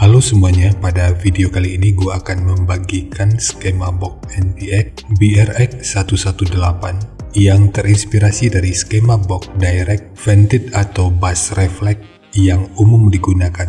Halo semuanya, pada video kali ini gue akan membagikan skema box NTX BRX118 yang terinspirasi dari skema box direct vented atau bus reflect yang umum digunakan.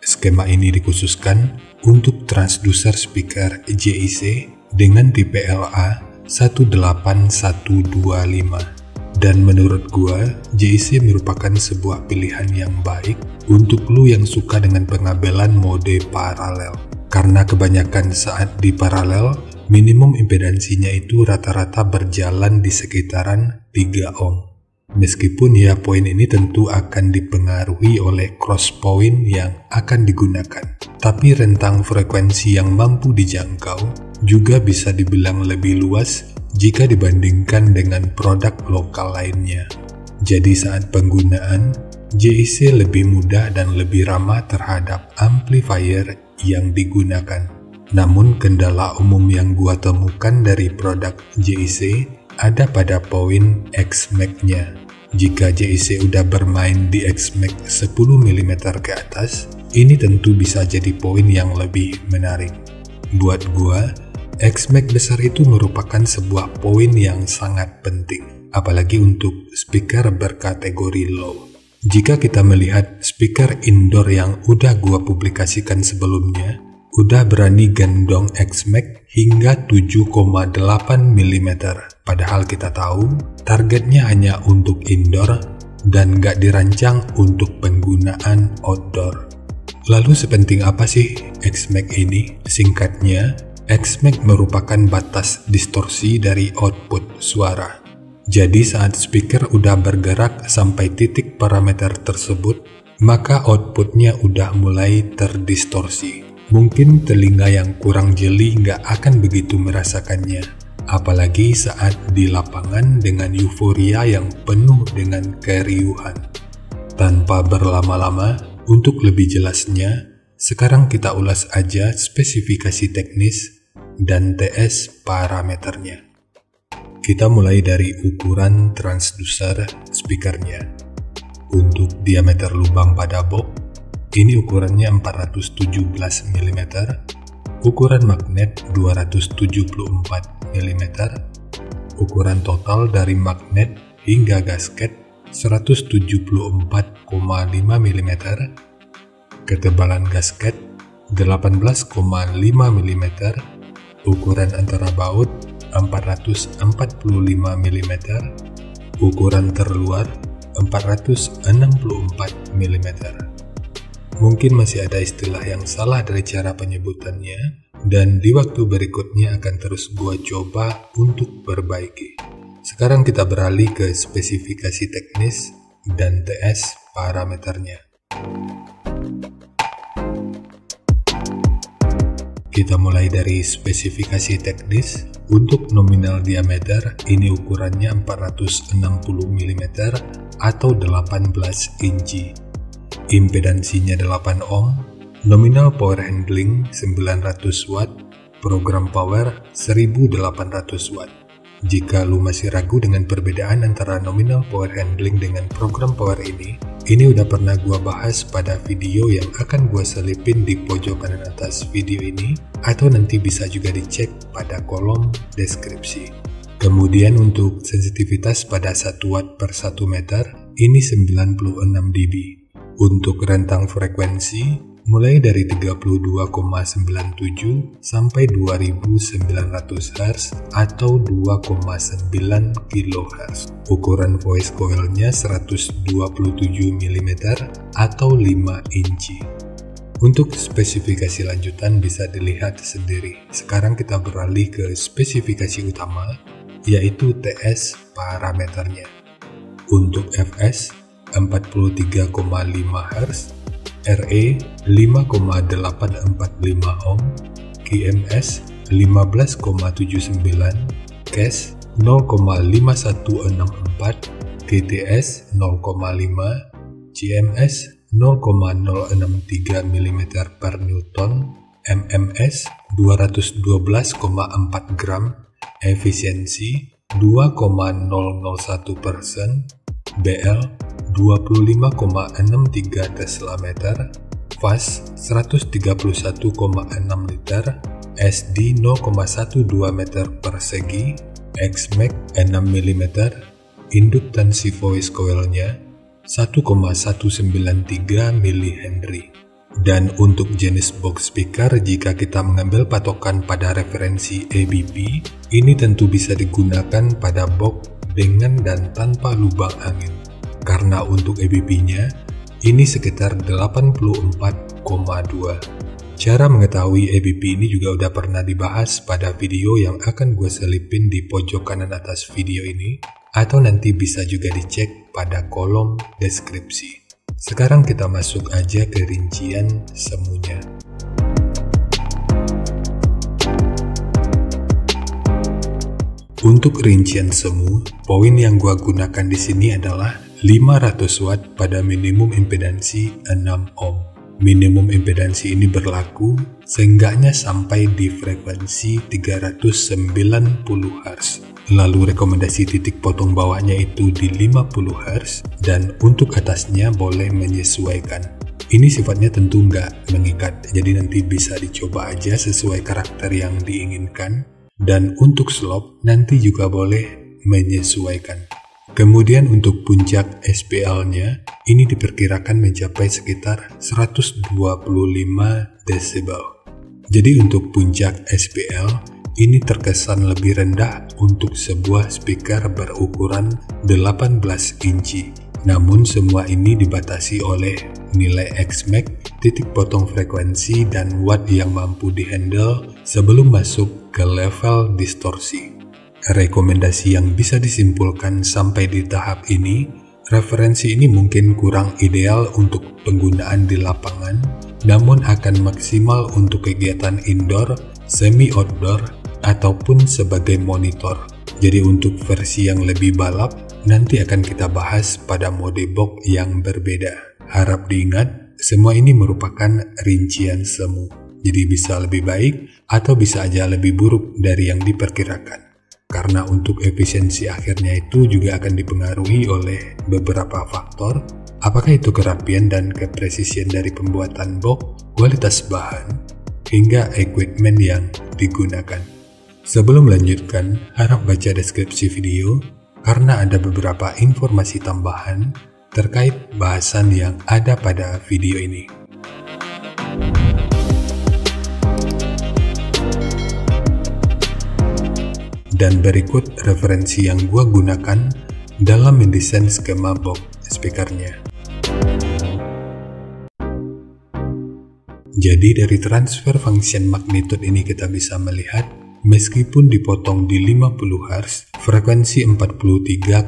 Skema ini dikhususkan untuk transducer speaker JIC dengan tipe LA 18125. Dan menurut gua, JIC merupakan sebuah pilihan yang baik untuk lu yang suka dengan pengabelan mode paralel. Karena kebanyakan saat di paralel, minimum impedansinya itu rata-rata berjalan di sekitaran 3 ohm. Meskipun ya poin ini tentu akan dipengaruhi oleh cross point yang akan digunakan. Tapi rentang frekuensi yang mampu dijangkau juga bisa dibilang lebih luas jika dibandingkan dengan produk lokal lainnya. Jadi saat penggunaan, JIC lebih mudah dan lebih ramah terhadap amplifier yang digunakan. Namun kendala umum yang gua temukan dari produk JIC ada pada poin Xmax-nya. Jika JIC udah bermain di Xmax 10 mm ke atas, ini tentu bisa jadi poin yang lebih menarik. Buat gua, Xmax besar itu merupakan sebuah poin yang sangat penting, apalagi untuk speaker berkategori low. Jika kita melihat speaker indoor yang udah gua publikasikan sebelumnya, udah berani gendong Xmax hingga 7,8 mm. Padahal kita tahu targetnya hanya untuk indoor dan gak dirancang untuk penggunaan outdoor. Lalu sepenting apa sih Xmax ini? Singkatnya, Xmax merupakan batas distorsi dari output suara. Jadi saat speaker udah bergerak sampai titik parameter tersebut, maka outputnya udah mulai terdistorsi. Mungkin telinga yang kurang jeli nggak akan begitu merasakannya, apalagi saat di lapangan dengan euforia yang penuh dengan keriuhan. Tanpa berlama-lama, untuk lebih jelasnya, sekarang kita ulas aja spesifikasi teknis dan TS parameternya. Kita mulai dari ukuran transducer speakernya. Untuk diameter lubang pada box, ini ukurannya 417 mm, ukuran magnet 274 mm, ukuran total dari magnet hingga gasket 174,5 mm, ketebalan gasket 18,5 mm, ukuran antara baut 445 mm, ukuran terluar 464 mm. Mungkin masih ada istilah yang salah dari cara penyebutannya, dan di waktu berikutnya akan terus gua coba untuk perbaiki. Sekarang kita beralih ke spesifikasi teknis dan TS parameternya. Kita mulai dari spesifikasi teknis. Untuk nominal diameter, ini ukurannya 460 mm atau 18 inci. Impedansinya 8 ohm, nominal power handling 900 watt, program power 1800 watt. Jika lu masih ragu dengan perbedaan antara nominal power handling dengan program power ini udah pernah gua bahas pada video yang akan gua selipin di pojok kanan atas video ini, atau nanti bisa juga dicek pada kolom deskripsi. Kemudian untuk sensitivitas pada 1 watt per 1 meter, ini 96 dB. Untuk rentang frekuensi, mulai dari 32,97 sampai 2900 Hz atau 2,9 kHz. Ukuran voice coilnya 127 mm atau 5 inci. Untuk spesifikasi lanjutan bisa dilihat sendiri. Sekarang kita beralih ke spesifikasi utama, yaitu TS parameternya. Untuk Fs 43,5 Hz, RE 5,845 ohm, KMS 15,79, CAS 0,5164, TTS 0,5, CMS 0,063 mm per Newton, MMS 212,4 gram, efisiensi 2,001%, BL 25,63 Tesla meter, fast 131,6 liter, SD 0,12 meter persegi, X-Max 6 mm, induktansi voice coil-nya 1,193 mH. Dan untuk jenis box speaker, jika kita mengambil patokan pada referensi ABP, ini tentu bisa digunakan pada box dengan dan tanpa lubang angin. Karena untuk ABP-nya, ini sekitar 84,2. Cara mengetahui ABP ini juga udah pernah dibahas pada video yang akan gue selipin di pojok kanan atas video ini, atau nanti bisa juga dicek pada kolom deskripsi. Sekarang kita masuk aja ke rincian semuanya. Untuk rincian semu, poin yang gua gunakan di sini adalah 500 watt pada minimum impedansi 6 ohm. Minimum impedansi ini berlaku seenggaknya sampai di frekuensi 390 Hz. Lalu rekomendasi titik potong bawahnya itu di 50 Hz dan untuk atasnya boleh menyesuaikan. Ini sifatnya tentu nggak mengikat, jadi nanti bisa dicoba aja sesuai karakter yang diinginkan. Dan untuk slope nanti juga boleh menyesuaikan. Kemudian untuk puncak SPL-nya, ini diperkirakan mencapai sekitar 125 desibel. Jadi untuk puncak SPL, ini terkesan lebih rendah untuk sebuah speaker berukuran 18 inci. Namun semua ini dibatasi oleh nilai X-Max, titik potong frekuensi, dan watt yang mampu dihandle sebelum masuk ke level distorsi. Rekomendasi yang bisa disimpulkan sampai di tahap ini, referensi ini mungkin kurang ideal untuk penggunaan di lapangan, namun akan maksimal untuk kegiatan indoor, semi-outdoor, ataupun sebagai monitor. Jadi untuk versi yang lebih balap, nanti akan kita bahas pada mode box yang berbeda. Harap diingat, semua ini merupakan rincian semu. Jadi bisa lebih baik atau bisa aja lebih buruk dari yang diperkirakan. Karena untuk efisiensi akhirnya itu juga akan dipengaruhi oleh beberapa faktor, apakah itu kerapian dan kepresisian dari pembuatan box, kualitas bahan, hingga equipment yang digunakan. Sebelum melanjutkan, harap baca deskripsi video karena ada beberapa informasi tambahan terkait bahasan yang ada pada video ini. Dan berikut referensi yang gua gunakan dalam mendesain skema box speakernya. Jadi dari transfer function magnitude ini kita bisa melihat, meskipun dipotong di 50 Hz, frekuensi 43,29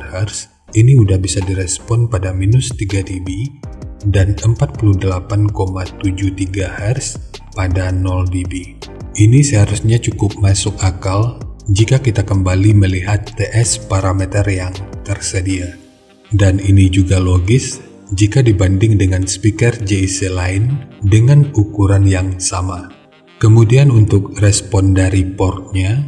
Hz, ini udah bisa direspon pada minus 3 dB, dan 48,73 Hz pada 0 dB. Ini seharusnya cukup masuk akal jika kita kembali melihat TS parameter yang tersedia. Dan ini juga logis jika dibanding dengan speaker JIC lain dengan ukuran yang sama. Kemudian untuk respon dari portnya,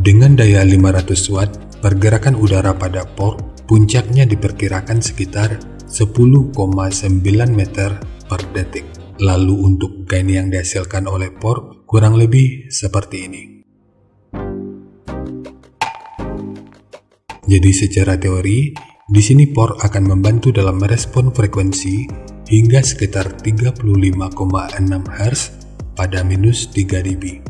dengan daya 500 watt, pergerakan udara pada port puncaknya diperkirakan sekitar 10,9 meter per detik. Lalu untuk gain yang dihasilkan oleh port kurang lebih seperti ini. Jadi secara teori, di sini port akan membantu dalam merespon frekuensi hingga sekitar 35,6 Hz pada minus 3 dB.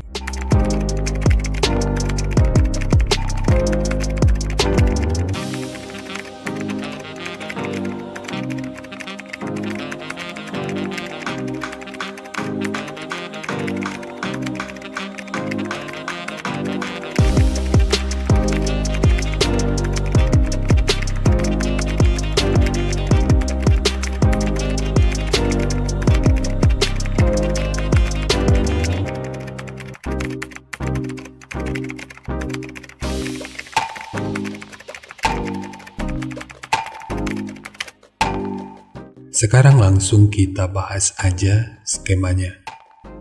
Sekarang langsung kita bahas aja skemanya.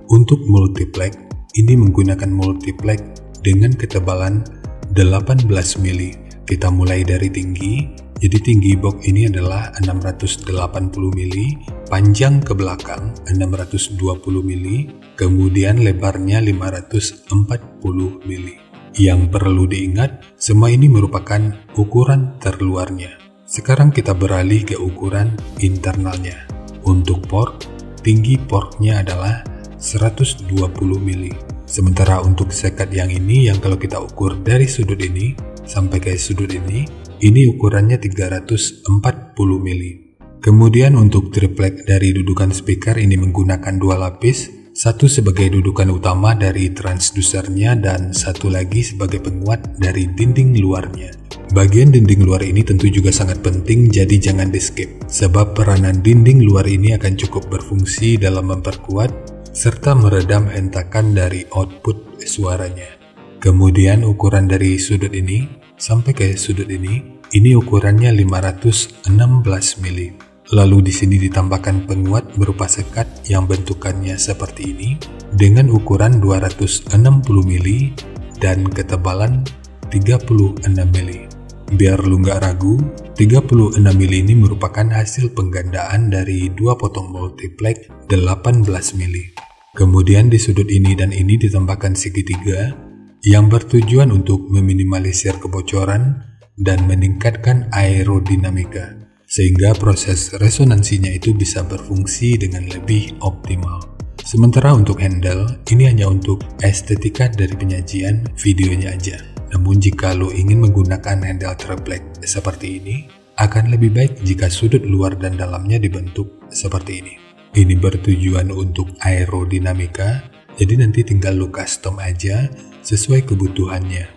Untuk multiplex, ini menggunakan multiplex dengan ketebalan 18 mili. Kita mulai dari tinggi, Jadi tinggi box ini adalah 680 mili, panjang ke belakang 620 mili, kemudian lebarnya 540 mili. Yang perlu diingat, semua ini merupakan ukuran terluarnya. Sekarang kita beralih ke ukuran internalnya. Untuk port, tinggi portnya adalah 120 mili. Sementara untuk sekat yang ini, yang kalau kita ukur dari sudut ini sampai ke sudut ini ukurannya 340 mili. Kemudian untuk triplek dari dudukan speaker ini menggunakan dua lapis, satu sebagai dudukan utama dari transdusernya dan satu lagi sebagai penguat dari dinding luarnya. Bagian dinding luar ini tentu juga sangat penting, jadi jangan di-skip, sebab peranan dinding luar ini akan cukup berfungsi dalam memperkuat serta meredam hentakan dari output suaranya. Kemudian ukuran dari sudut ini sampai ke sudut ini ukurannya 516 mili. Lalu di sini ditambahkan penguat berupa sekat yang bentukannya seperti ini dengan ukuran 260 mili dan ketebalan 36 mili. Biar lu nggak ragu, 36 mili ini merupakan hasil penggandaan dari dua potong multiplex 18 mili. Kemudian di sudut ini dan ini ditambahkan segitiga yang bertujuan untuk meminimalisir kebocoran dan meningkatkan aerodinamika, sehingga proses resonansinya itu bisa berfungsi dengan lebih optimal. Sementara untuk handle, ini hanya untuk estetika dari penyajian videonya aja. Namun jika lo ingin menggunakan handle triplek seperti ini, akan lebih baik jika sudut luar dan dalamnya dibentuk seperti ini. Ini bertujuan untuk aerodinamika, jadi nanti tinggal lo custom aja sesuai kebutuhannya.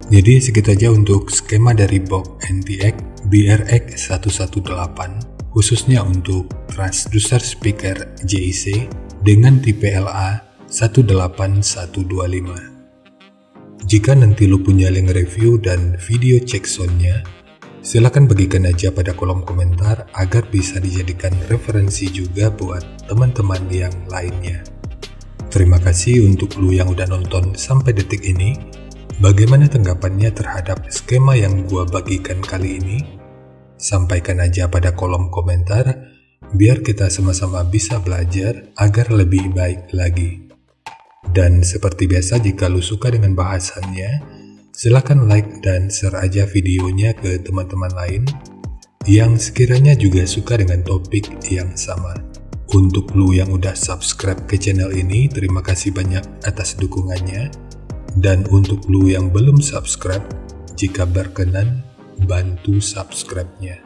Jadi segitu aja untuk skema dari box NTX BRX118 khususnya untuk transducer speaker JIC dengan tipe LA18125. Jika nanti lu punya link review dan video cek soundnya, silahkan bagikan aja pada kolom komentar agar bisa dijadikan referensi juga buat teman-teman yang lainnya. Terima kasih untuk lu yang udah nonton sampai detik ini. Bagaimana tanggapannya terhadap skema yang gua bagikan kali ini? Sampaikan aja pada kolom komentar, biar kita sama-sama bisa belajar agar lebih baik lagi. Dan seperti biasa, jika lu suka dengan bahasannya, silahkan like dan share aja videonya ke teman-teman lain yang sekiranya juga suka dengan topik yang sama. Untuk lu yang udah subscribe ke channel ini, terima kasih banyak atas dukungannya. Dan untuk lu yang belum subscribe, jika berkenan, bantu subscribe-nya.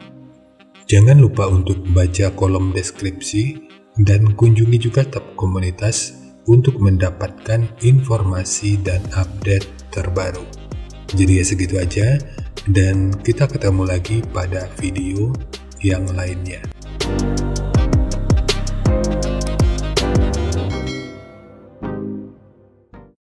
Jangan lupa untuk baca kolom deskripsi dan kunjungi juga tab komunitas untuk mendapatkan informasi dan update terbaru. Jadi ya segitu aja, dan kita ketemu lagi pada video yang lainnya.